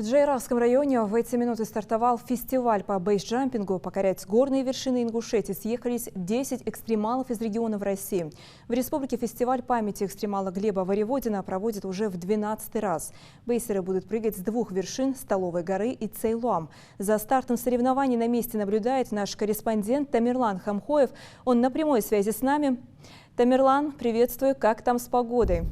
В Джейравском районе в эти минуты стартовал фестиваль по бейсджампингу. Покорять горные вершины Ингушетии съехались 10 экстремалов из регионов России. В республике фестиваль памяти экстремала Глеба Воеводина проводит уже в 12-й раз. Бейсеры будут прыгать с двух вершин – Столовой горы и Цейлуам. За стартом соревнований на месте наблюдает наш корреспондент Тамерлан Хамхоев. Он на прямой связи с нами. Тамерлан, приветствую. Как там с погодой?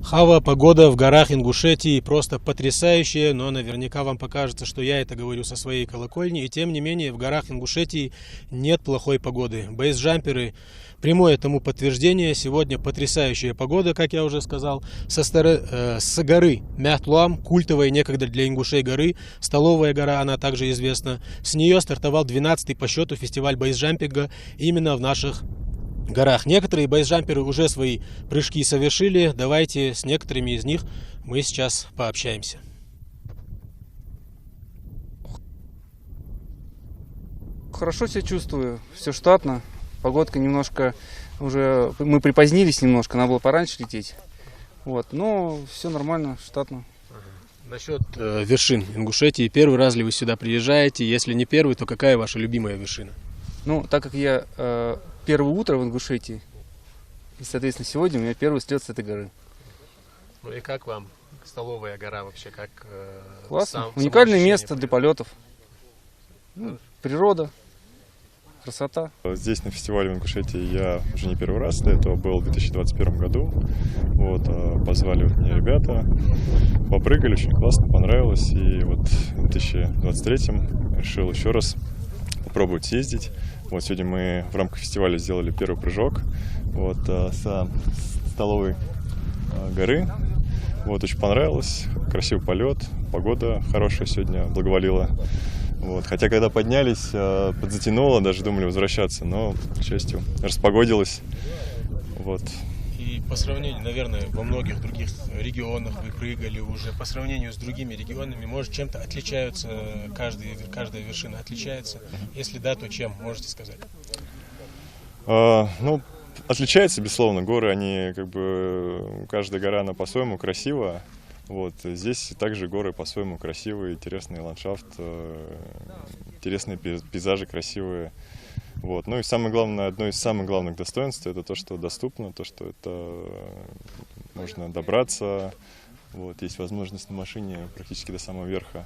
Хава, погода в горах Ингушетии просто потрясающая, но наверняка вам покажется, что я это говорю со своей колокольни. И тем не менее в горах Ингушетии нет плохой погоды. Бейсджамперы – прямое тому подтверждение. Сегодня потрясающая погода, как я уже сказал. С горы Мятлуам, культовой некогда для ингушей горы, Столовая гора, она также известна. С нее стартовал 12-й по счету фестиваль бейсджампинга именно в наших горах. Некоторые бейсджамперы уже свои прыжки совершили. Давайте с некоторыми из них мы сейчас пообщаемся. Хорошо себя чувствую, все штатно. Погодка немножко уже, мы припозднились немножко, надо было пораньше лететь. Вот, но все нормально, штатно. Насчет вершин Ингушетии, первый раз ли вы сюда приезжаете? Если не первый, то какая ваша любимая вершина? Ну, так как я первое утро в Ингушетии, и, соответственно, сегодня у меня первый слет с этой горы. Ну и как вам Столовая гора вообще? Как, классно, уникальное место для полетов. Ну, природа, красота. Здесь на фестивале в Ингушетии я уже не первый раз, до этого был в 2021 году. Вот, позвали вот меня ребята, попрыгали, очень классно, понравилось. И вот в 2023 решил еще раз попробовать съездить. Вот сегодня мы в рамках фестиваля сделали первый прыжок вот, со Столовой горы. Вот, очень понравилось, красивый полет, погода хорошая сегодня благоволила. Вот, хотя когда поднялись, подзатянуло, даже думали возвращаться, но, к счастью, распогодилось. Вот. И по сравнению, наверное, во многих других регионах вы прыгали уже, по сравнению с другими регионами, может, чем-то отличаются, каждая вершина отличается? Если да, то чем, можете сказать? Ну, отличается, безусловно, горы, они как бы, каждая гора, она по-своему красива. Вот, здесь также горы по-своему красивые, интересный ландшафт, интересные пейзажи красивые. Вот. Ну и самое главное, одно из самых главных достоинств — это то, что доступно, то, что это можно добраться, вот, есть возможность на машине практически до самого верха.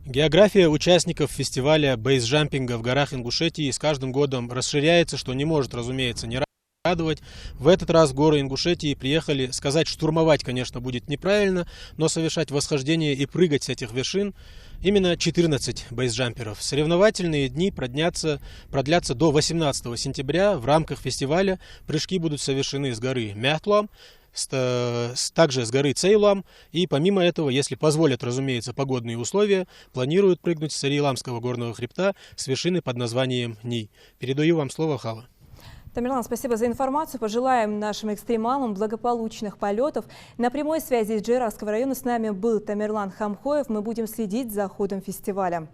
География участников фестиваля бейсджампинга в горах Ингушетии с каждым годом расширяется, что не может, разумеется, не радовать. В этот раз в горы Ингушетии приехали, сказать штурмовать, конечно, будет неправильно, но совершать восхождение и прыгать с этих вершин именно 14 бейсджамперов. Соревновательные дни продлятся до 18 сентября. В рамках фестиваля прыжки будут совершены с горы Мятлуам, также с горы Цейлуам, и помимо этого, если позволят, разумеется, погодные условия, планируют прыгнуть с Царьеламского горного хребта с вершины под названием Ний. Передаю вам слово, Хава. Тамерлан, спасибо за информацию. Пожелаем нашим экстремалам благополучных полетов. На прямой связи из Джейравского района с нами был Тамерлан Хамхоев. Мы будем следить за ходом фестиваля.